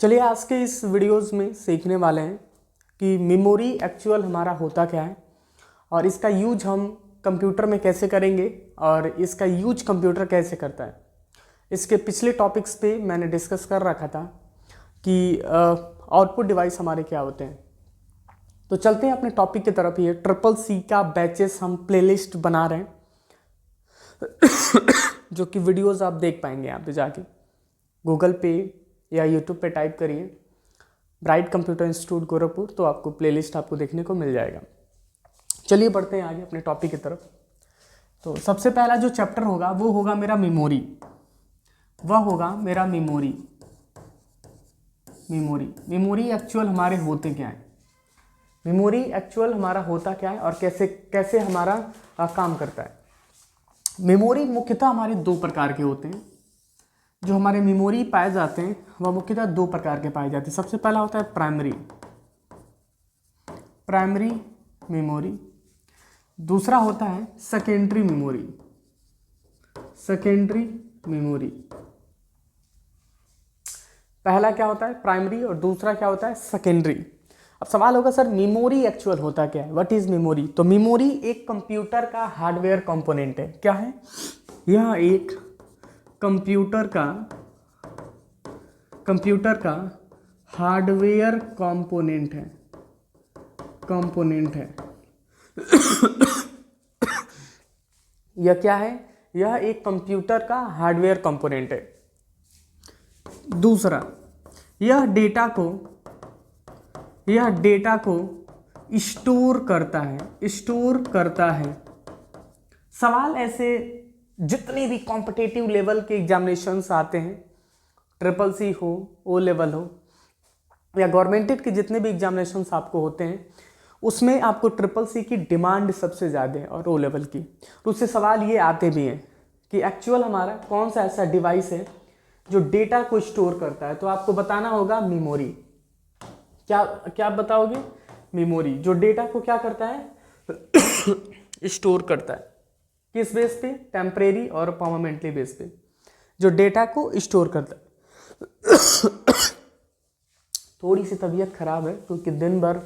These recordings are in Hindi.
चलिए आज के इस वीडियोस में सीखने वाले हैं कि मेमोरी एक्चुअल हमारा होता क्या है और इसका यूज हम कंप्यूटर में कैसे करेंगे और इसका यूज कंप्यूटर कैसे करता है। इसके पिछले टॉपिक्स पे मैंने डिस्कस कर रखा था कि आउटपुट डिवाइस हमारे क्या होते हैं। तो चलते हैं अपने टॉपिक की तरफ। ये CCC का बैचेस हम प्लेलिस्ट बना रहे हैं जो कि वीडियोस आप देख पाएंगे यहाँ पे जाके गूगल पे या यूट्यूब पे टाइप करिए ब्राइट कंप्यूटर इंस्टीट्यूट गोरखपुर, तो आपको प्लेलिस्ट आपको देखने को मिल जाएगा। चलिए बढ़ते हैं आगे अपने टॉपिक की तरफ। तो सबसे पहला जो चैप्टर होगा वो होगा मेरा मेमोरी। वह होगा मेरा मेमोरी। मेमोरी एक्चुअल हमारे होते क्या है, मेमोरी एक्चुअल हमारा होता क्या है और कैसे कैसे हमारा काम करता है। मेमोरी मुख्यतः हमारे दो प्रकार के होते हैं। जो हमारे मेमोरी पाए जाते हैं वह मुख्यतः दो प्रकार के पाए जाते हैं। सबसे पहला होता है प्राइमरी मेमोरी, दूसरा होता है सेकेंडरी मेमोरी। पहला क्या होता है प्राइमरी और दूसरा क्या होता है सेकेंडरी। अब सवाल होगा सर मेमोरी एक्चुअल होता क्या है, व्हाट इज मेमोरी। तो मेमोरी एक कंप्यूटर का हार्डवेयर कंपोनेंट है। क्या है यह? एक कंप्यूटर का हार्डवेयर कंपोनेंट है। यह क्या है? यह एक कंप्यूटर का हार्डवेयर कंपोनेंट है। दूसरा, यह डेटा को स्टोर करता है। सवाल ऐसे जितने भी कॉम्पिटिटिव लेवल के एग्जामिनेशंस आते हैं, CCC हो, ओ लेवल हो या गवर्नमेंटेड के जितने भी एग्जामिनेशंस आपको होते हैं, उसमें आपको CCC की डिमांड सबसे ज़्यादा है और ओ लेवल की। तो उससे सवाल ये आते भी हैं कि एक्चुअल हमारा कौन सा ऐसा डिवाइस है जो डेटा को स्टोर करता है। तो आपको बताना होगा मेमोरी। क्या बताओगे? मेमोरी जो डेटा को क्या करता है स्टोर करता है। किस बेस पे? टेम्परेरी और परमानेंटली बेस पे जो डेटा को स्टोर करता है। थोड़ी सी तबीयत खराब है क्योंकि दिन भर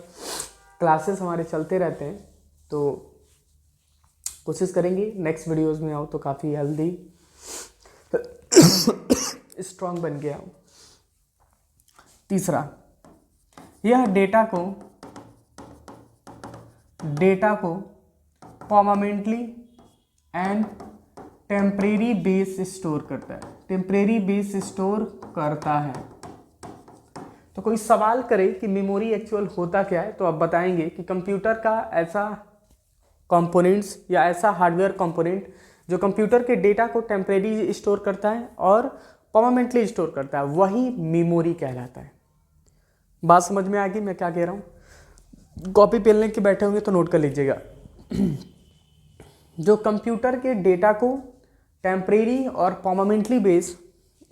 क्लासेस हमारे चलते रहते हैं, तो कोशिश करेंगे नेक्स्ट वीडियोस में आओ तो काफ़ी हेल्दी स्ट्रॉन्ग बन गया हूँ। तीसरा, यह डेटा को permanently and temporary base store करता है। तो कोई सवाल करे कि मेमोरी एक्चुअल होता क्या है, तो आप बताएंगे कि कंप्यूटर का ऐसा कंपोनेंट्स या ऐसा हार्डवेयर कंपोनेंट जो कंप्यूटर के डेटा को टेम्परेरी स्टोर करता है और परमानेंटली स्टोर करता है, वही मेमोरी कहलाता है। बात समझ में आ गई मैं क्या कह रहा हूँ? कॉपी पेन लेके बैठे होंगे तो नोट कर लीजिएगा। जो कंप्यूटर के डेटा को टेम्परेरी और परमानेंटली बेस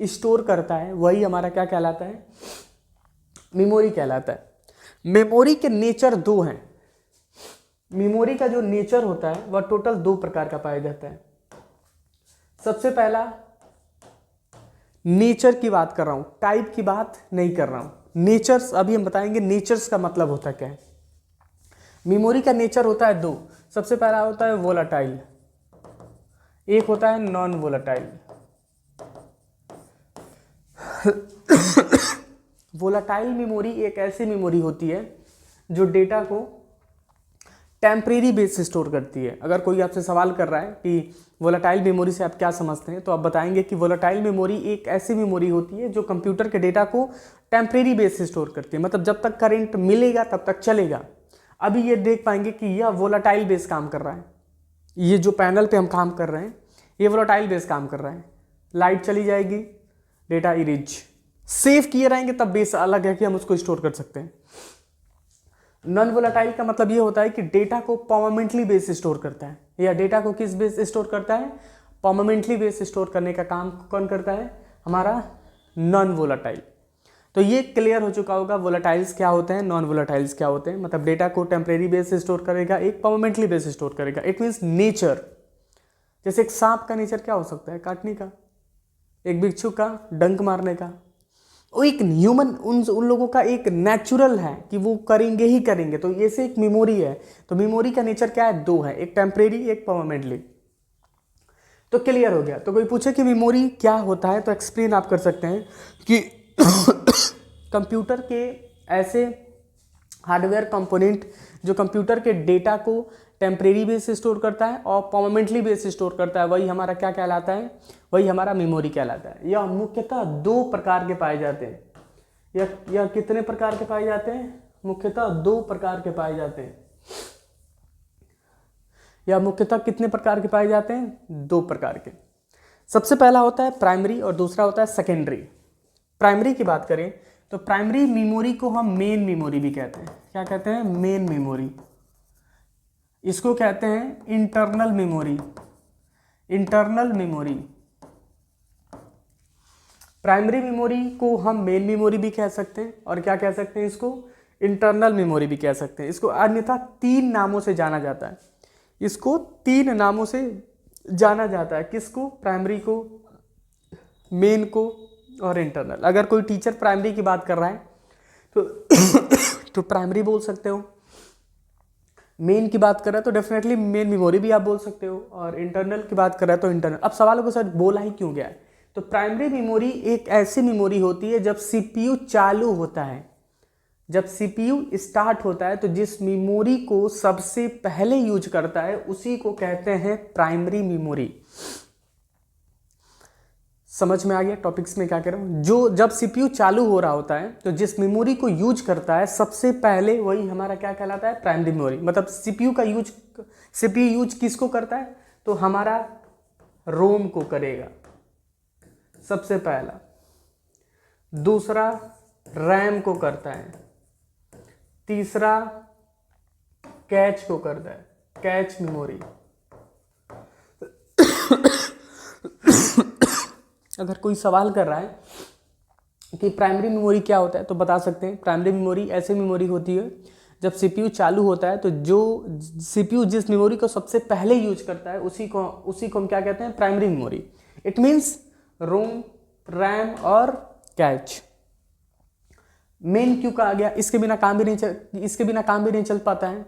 स्टोर करता है वही हमारा क्या कहलाता है? मेमोरी कहलाता है। मेमोरी के नेचर दो हैं। मेमोरी का जो नेचर होता है वह टोटल दो प्रकार का पाया जाता है। सबसे पहला नेचर की बात कर रहा हूं, टाइप की बात नहीं कर रहा हूं। नेचर्स अभी हम बताएंगे नेचर्स का मतलब होता क्या है। मेमोरी का नेचर होता है दो। सबसे पहला होता है वोलाटाइल, एक होता है नॉन वोलाटाइल। वोलाटाइल मेमोरी एक ऐसी मेमोरी होती है जो डेटा को टेम्परेरी बेस से स्टोर करती है। अगर कोई आपसे सवाल कर रहा है कि वोलाटाइल मेमोरी से आप क्या समझते हैं, तो आप बताएंगे कि वोलाटाइल मेमोरी एक ऐसी मेमोरी होती है जो कंप्यूटर के डेटा को टेम्परेरी बेस से स्टोर करती है। मतलब जब तक करंट मिलेगा तब तक चलेगा। अभी ये देख पाएंगे कि यह वोलाटाइल बेस काम कर रहा है। ये जो पैनल पे हम काम कर रहे हैं ये वोलाटाइल बेस काम कर रहा है। लाइट चली जाएगी, डेटा इरेज, सेव किए रहेंगे तब बेस अलग है कि हम उसको स्टोर कर सकते हैं। नॉन वोलाटाइल का मतलब ये होता है कि डेटा को परमानेंटली बेस स्टोर करता है। या डेटा को किस बेस स्टोर करता है? परमानेंटली बेस स्टोर करने का काम कौन करता है? हमारा नॉन वोलाटाइल। तो ये क्लियर हो चुका होगा वोलाटाइल्स क्या होते हैं, नॉन वोलाटाइल्स क्या होते हैं। मतलब डेटा को टेम्परेरी बेस से स्टोर करेगा, एक परमानेंटली बेस स्टोर करेगा। It means nature. जैसे एक सांप का नेचर क्या हो सकता है? काटने का। एक बिच्छू का डंक मारने का। वो एक ह्यूमन उन लोगों का एक नेचुरल है कि वो करेंगे ही करेंगे। तो ये से एक मेमोरी है। तो मेमोरी का नेचर क्या है, दो है, एक टेम्परेरी एक परमानेंटली। तो क्लियर हो गया। तो कोई पूछे कि मेमोरी क्या होता है तो एक्सप्लेन आप कर सकते हैं कि कंप्यूटर के ऐसे हार्डवेयर कंपोनेंट जो कंप्यूटर के डेटा को टेम्परेरी बेस से स्टोर करता है और परमानेंटली बेस से स्टोर करता है, वही हमारा क्या कहलाता है, वही हमारा मेमोरी कहलाता है। यह मुख्यतः दो प्रकार के पाए जाते हैं। यह कितने प्रकार के पाए जाते हैं, मुख्यतः दो प्रकार के पाए जाते हैं। यह मुख्यतः कितने प्रकार के पाए जाते हैं, दो प्रकार के। सबसे पहला होता है प्राइमरी और दूसरा होता है सेकेंडरी। प्राइमरी की बात करें तो प्राइमरी मेमोरी को हम मेन मेमोरी भी कहते हैं। क्या कहते हैं, मेन मेमोरी। इसको कहते हैं internal memory. Internal memory. Primary memory को हम मेन मेमोरी भी कह सकते हैं और क्या कह सकते हैं, इसको इंटरनल मेमोरी भी कह सकते हैं। इसको अन्यथा तीन नामों से जाना जाता है। इसको तीन नामों से जाना जाता है। किसको, प्राइमरी को, मेन को और इंटरनल। अगर कोई टीचर प्राइमरी की बात कर रहा है तो प्राइमरी बोल सकते हो, मेन की बात कर रहा है तो डेफिनेटली मेन मेमोरी भी आप बोल सकते हो, और इंटरनल की बात कर रहा है तो इंटरनल। अब सवाल को सर बोला ही क्यों गया है, तो प्राइमरी मेमोरी एक ऐसी मेमोरी होती है जब सीपीयू चालू होता है, जब सीपीयू स्टार्ट होता है तो जिस मेमोरी को सबसे पहले यूज करता है उसी को कहते हैं प्राइमरी मेमोरी। समझ में आ गया टॉपिक्स में क्या कह रहा हूं। जो जब सीपीयू चालू हो रहा होता है तो जिस मेमोरी को यूज करता है सबसे पहले, वही हमारा क्या कहलाता है, प्राइमरी मेमोरी। मतलब सीपीयू यूज किसको करता है, तो हमारा रोम को करेगा सबसे पहला, दूसरा रैम को करता है, तीसरा कैच को करता है, कैच मेमोरी। अगर कोई सवाल कर रहा है कि प्राइमरी मेमोरी क्या होता है तो बता सकते हैं, प्राइमरी मेमोरी ऐसी मेमोरी होती है जब सीपीयू चालू होता है तो जो सीपीयू जिस मेमोरी को सबसे पहले यूज करता है उसी को हम क्या कहते हैं, primary memory. It means ROM, RAM और कैच। मेन क्यों कहा गया, इसके बिना काम भी नहीं चल पाता है।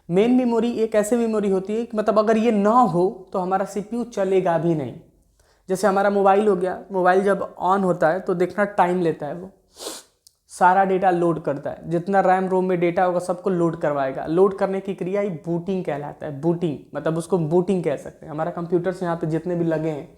मेन मेमोरी एक ऐसी मेमोरी होती है कि मतलब अगर ये ना हो तो हमारा सीपीयू चलेगा भी नहीं। जैसे हमारा मोबाइल हो गया, मोबाइल जब ऑन होता है तो देखना टाइम लेता है, वो सारा डेटा लोड करता है, जितना रैम रोम में डेटा होगा सबको लोड करवाएगा। लोड करने की क्रिया ही बूटिंग कहलाता है। बूटिंग मतलब उसको बूटिंग कह सकते हैं। हमारा कंप्यूटर्स यहाँ पे जितने भी लगे हैं,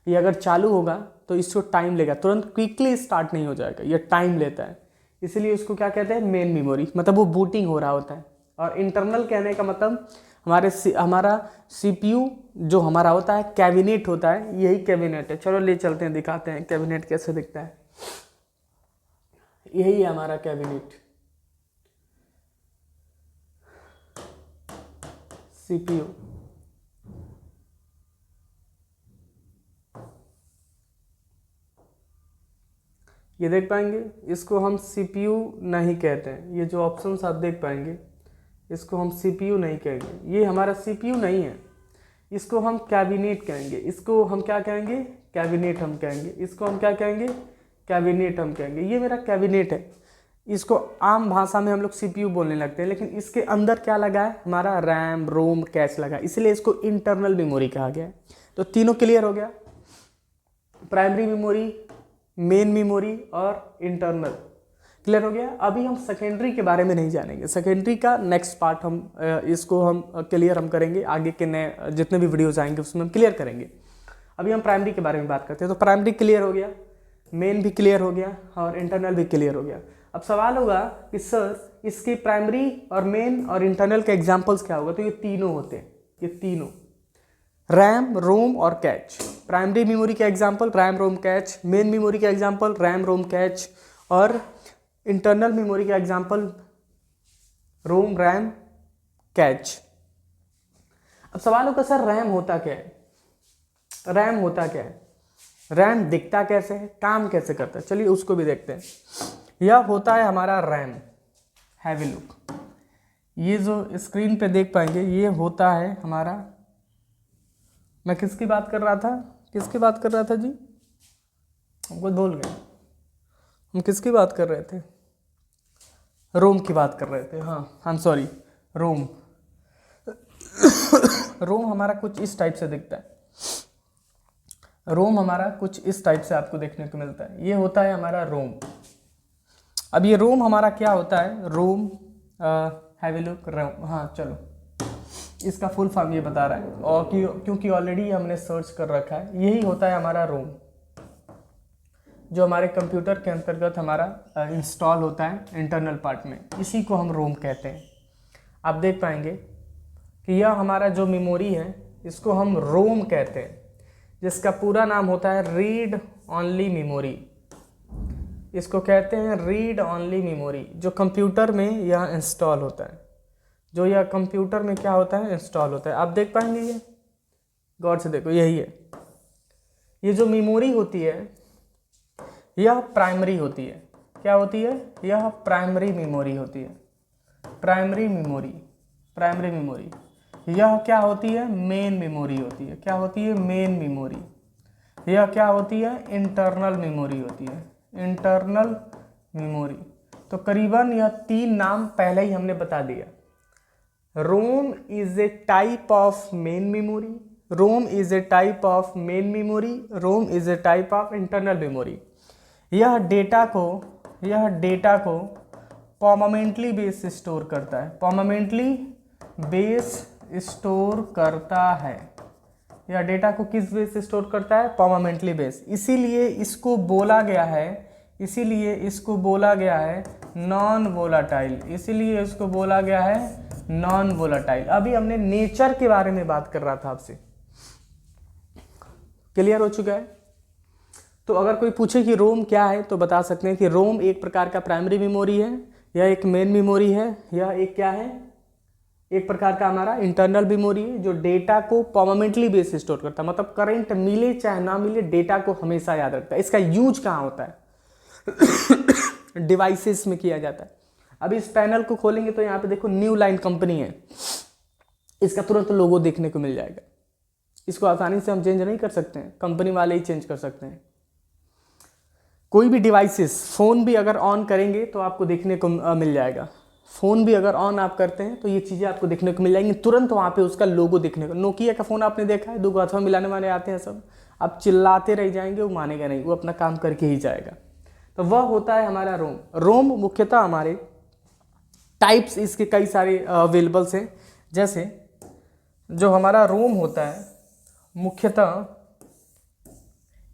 ये अगर चालू होगा तो इसको टाइम लेगा, तुरंत क्विकली स्टार्ट नहीं हो जाएगा, ये टाइम लेता है। इसलिए उसको क्या कहते हैं, मेन मेमोरी। मतलब वो बूटिंग हो रहा होता है। और इंटरनल कहने का मतलब हमारा सीपीयू जो हमारा होता है, कैबिनेट होता है, यही कैबिनेट है। चलो ले चलते हैं, दिखाते हैं कैबिनेट कैसे दिखता है। यही है हमारा कैबिनेट, सीपीयू। ये देख पाएंगे, इसको हम सीपीयू नहीं कहते हैं। ये जो ऑप्शंस आप देख पाएंगे, इसको हम सीपीयू नहीं कहेंगे, ये हमारा सीपीयू नहीं है। इसको हम कैबिनेट कहेंगे। इसको हम क्या कहेंगे, कैबिनेट हम कहेंगे। इसको हम क्या कहेंगे, कैबिनेट हम कहेंगे। ये मेरा कैबिनेट है। इसको आम भाषा में हम लोग सीपीयू बोलने लगते हैं, लेकिन इसके अंदर क्या लगा है, हमारा रैम, रोम, कैश लगा है, इसलिए इसको इंटरनल मेमोरी कहा गया है। तो तीनों क्लियर हो गया, प्राइमरी मेमोरी, मेन मेमोरी और इंटरनल। क्लियर हो गया। अभी हम सेकेंडरी के बारे में नहीं जानेंगे। सेकेंडरी का नेक्स्ट पार्ट इसको हम क्लियर हम करेंगे, आगे के नए जितने भी वीडियोज आएंगे उसमें हम क्लियर करेंगे। अभी हम प्राइमरी के बारे में बात करते हैं। तो प्राइमरी क्लियर हो गया, मेन भी क्लियर हो गया और इंटरनल भी क्लियर हो गया। अब सवाल होगा कि सर इसकी प्राइमरी और मेन और इंटरनल के एग्जाम्पल्स क्या होगा, तो ये तीनों होते हैं, ये तीनों, रैम, रोम और कैच। प्राइमरी मेमोरी के एग्जाम्पल रैम, रोम, कैच। मेन मेमोरी के एग्जाम्पल रैम, रोम, कैच। और इंटरनल मेमोरी का एग्जाम्पल रोम, रैम, कैच। अब सवाल होगा सर रैम होता क्या है, रैम होता क्या है, रैम दिखता कैसे है, काम कैसे करता है, चलिए उसको भी देखते हैं। यह होता है हमारा रैम। हैव ए लुक, ये जो स्क्रीन पे देख पाएंगे ये होता है हमारा, मैं किसकी बात कर रहा था, किसकी बात कर रहा था जी, हमको भूल गए, हम किसकी बात कर रहे थे? रोम की बात कर रहे थे। हाँ, आई एम सॉरी, रोम। रोम हमारा कुछ इस टाइप से दिखता है। रोम हमारा कुछ इस टाइप से आपको देखने को मिलता है। ये होता है हमारा रोम। अब ये रोम हमारा क्या होता है? रोम, हैव ए लुक, रोम। हाँ चलो, इसका फुल फॉर्म ये बता रहा है, और क्योंकि ऑलरेडी हमने सर्च कर रखा है। यही होता है हमारा रोम, जो हमारे कंप्यूटर के अंतर्गत हमारा इंस्टॉल होता है इंटरनल पार्ट में। इसी को हम रोम कहते हैं। आप देख पाएंगे कि यह हमारा जो मेमोरी है इसको हम रोम कहते हैं, जिसका पूरा नाम होता है रीड ऑनली मेमोरी। इसको कहते हैं रीड ऑनली मेमोरी, जो कंप्यूटर में यह इंस्टॉल होता है, जो यह कंप्यूटर में क्या होता है? इंस्टॉल होता है। आप देख पाएंगे, ये गौर से देखो, यही है। ये जो मेमोरी होती है यह प्राइमरी होती है। क्या होती है? यह प्राइमरी मेमोरी होती है। Primary memory, primary memory. यह क्या होती है? मेन मेमोरी होती है। क्या होती है? Main memory. यह क्या होती है? इंटरनल मेमोरी होती है। Internal memory. तो करीबन यह तीन नाम पहले ही हमने बता दिया। ROM is a type of main memory, ROM is a type of main memory, ROM is a type of internal memory. यह डेटा को परमानेंटली बेस स्टोर करता है। परमानेंटली बेस स्टोर करता है। यह डेटा को किस बेस से स्टोर करता है? Permanently base. इसीलिए इसको बोला गया है नॉन वोलाटाइल। इसीलिए इसको बोला गया है नॉन वोलाटाइल। अभी हमने नेचर के बारे में बात कर रहा था आपसे, क्लियर हो चुका है? तो अगर कोई पूछे कि रोम क्या है तो बता सकते हैं कि रोम एक प्रकार का प्राइमरी मेमोरी है, यह एक मेन मेमोरी है, यह एक क्या है? एक प्रकार का हमारा इंटरनल मेमोरी है, जो डेटा को परमानेंटली बेस स्टोर करता है। मतलब करंट मिले चाहे ना मिले, डेटा को हमेशा याद रखता है। इसका यूज कहाँ होता है? डिवाइसेस में किया जाता है। अब इस पैनल को खोलेंगे तो यहाँ पे देखो न्यू लाइन कंपनी है, इसका तुरंत लोगो देखने को मिल जाएगा। इसको आसानी से हम चेंज नहीं कर सकते हैं, कंपनी वाले ही चेंज कर सकते हैं। कोई भी डिवाइसेस, फ़ोन भी अगर ऑन करेंगे तो आपको देखने को मिल जाएगा। फ़ोन भी अगर ऑन आप करते हैं तो ये चीज़ें आपको देखने को मिल जाएंगी, तुरंत वहाँ पे उसका लोगो देखने को। नोकिया का फ़ोन आपने देखा है, 2 हाथों मिलाने वाले आते हैं सब। आप चिल्लाते रह जाएंगे, वो मानेगा नहीं, वो अपना काम करके ही जाएगा। तो वह होता है हमारा रोम। रोम मुख्यतः हमारे टाइप्स इसके कई सारे अवेलेबल्स हैं। जैसे जो हमारा रोम होता है मुख्यतः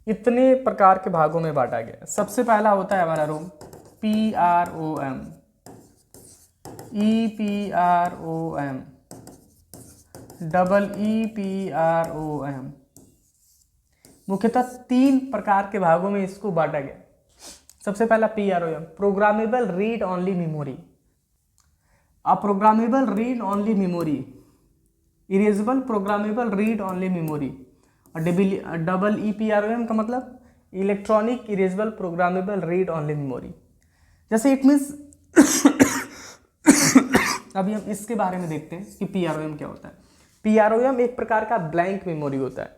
इतने प्रकार के भागों में बांटा गया है। सबसे पहला होता है हमारा रोम PROM, EPROM, EEPROM। मुख्यतः 3 प्रकार के भागों में इसको बांटा गया। सबसे पहला PROM, programmable read only memory. Programmable read only memory, erasable programmable read only memory. और EEPROM का मतलब electronic erasable programmable read only memory. जैसे इट मीन्स अभी हम इसके बारे में देखते हैं कि PROM क्या होता है। PROM एक प्रकार का ब्लैंक मेमोरी होता है।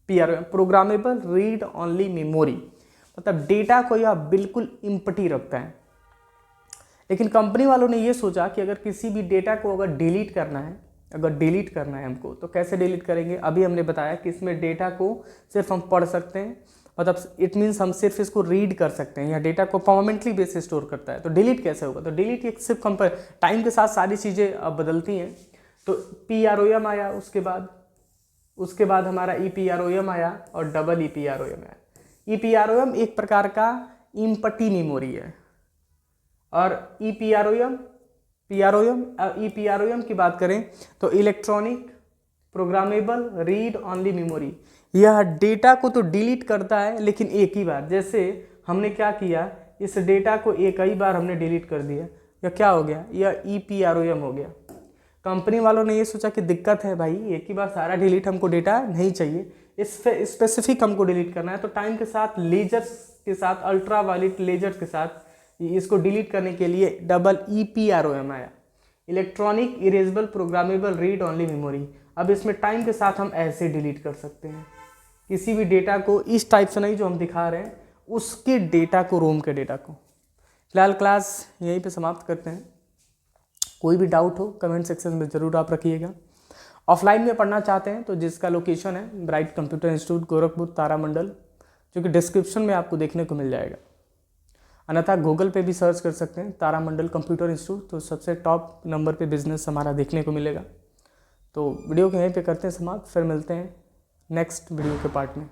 PROM programmable read only memory, मतलब डेटा को यह बिल्कुल इम्पटी रखता है। लेकिन कंपनी वालों ने ये सोचा कि अगर किसी भी डेटा को अगर डिलीट करना है हमको, तो कैसे डिलीट करेंगे? अभी हमने बताया कि इसमें डेटा को सिर्फ हम पढ़ सकते हैं, मतलब इट मीन्स हम सिर्फ इसको रीड कर सकते हैं। या डेटा को परमानेंटली बेस से स्टोर करता है, तो डिलीट कैसे होगा? तो डिलीट एक सिर्फ टाइम के साथ सारी चीज़ें बदलती हैं। तो PROM आया, उसके बाद हमारा EPROM आया और EEPROM आया। EPROM एक प्रकार का इम्पटी मेमोरी है, और EPROM की बात करें तो electronic programmable read only memory. यह डेटा को तो डिलीट करता है लेकिन एक ही बार। जैसे हमने क्या किया, इस डेटा को एक ही बार हमने डिलीट कर दिया, यह क्या हो गया? यह EPROM हो गया। कंपनी वालों ने ये सोचा कि दिक्कत है भाई, एक ही बार सारा डिलीट हमको डेटा नहीं चाहिए, इस स्पेसिफिक हमको डिलीट करना है। तो टाइम के साथ लेजर्स के साथ, अल्ट्रा वायलेट लेजर्स के साथ इसको डिलीट करने के लिए EEPROM आया, electronic erasable programmable read only memory. अब इसमें टाइम के साथ हम ऐसे डिलीट कर सकते हैं किसी भी डेटा को, इस टाइप से नहीं जो हम दिखा रहे हैं, उसके डेटा को, रोम के डेटा को। फिलहाल क्लास यहीं पे समाप्त करते हैं। कोई भी डाउट हो कमेंट सेक्शन में ज़रूर आप रखिएगा। ऑफलाइन में पढ़ना चाहते हैं तो जिसका लोकेशन है ब्राइट कंप्यूटर इंस्टीट्यूट गोरखपुर तारामंडल, जो कि डिस्क्रिप्शन में आपको देखने को मिल जाएगा। अन्यथा गूगल पे भी सर्च कर सकते हैं तारामंडल कंप्यूटर इंस्टीट्यूट, तो सबसे टॉप नंबर पे बिजनेस हमारा देखने को मिलेगा। तो वीडियो को यहीं पे करते हैं समाप्त, फिर मिलते हैं नेक्स्ट वीडियो के पार्ट में।